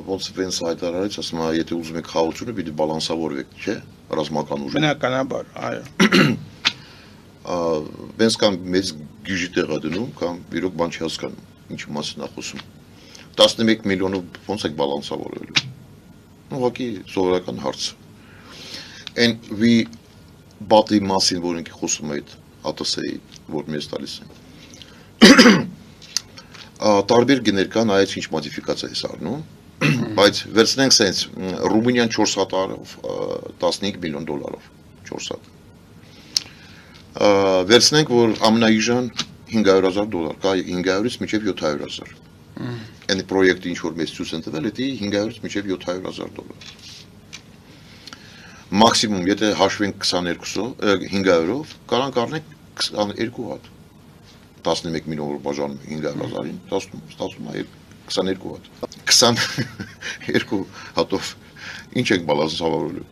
ոնց Վենս հայտարարեց, ասում է, եթե ուզում եք խաղաղությունը, պիտի բալանսավորվեք, չէ՞, ռազմական ուժը։ Բնականաբար, այո։ Վենս կամ մեծ գյուժի տեղ է դնում, կամ իրոք բան չի հասկանում, ինչի մասին է խոսում։ 11 միլիոնով ոնց եք բալանսավորվելու։ Ուղղակի սովորական հարց։ Այն վի բատի մասին, որ ինքը խոսում է այդ ԱՏՍ-ի, որ մեզ տալիս են։ Տարբեր գներ կան, այց ինչ մոդիֆիկացիա է սարնում, բայց վերցնենք սենց Ռումինիան 400-ով 15 միլիոն դոլարով 400։ Վերցնենք, որ ամենաիժան 500,000 դոլար, կա 500-ից մինչև 700,000։ Այն պրոյեկտը ինչ որ մեզ ցույց են տվել, դա 500-ից մինչև 700,000 դոլար։ Մաքսիմում, եթե հաշվենք 22-ով, 500-ով, կարանք առնենք 22 հատ։ 11 միլիոն որ բաժանում 500,000-ին, ստացվում է 22 հատ։ 22 հատով ինչ ենք բալանսավորելու։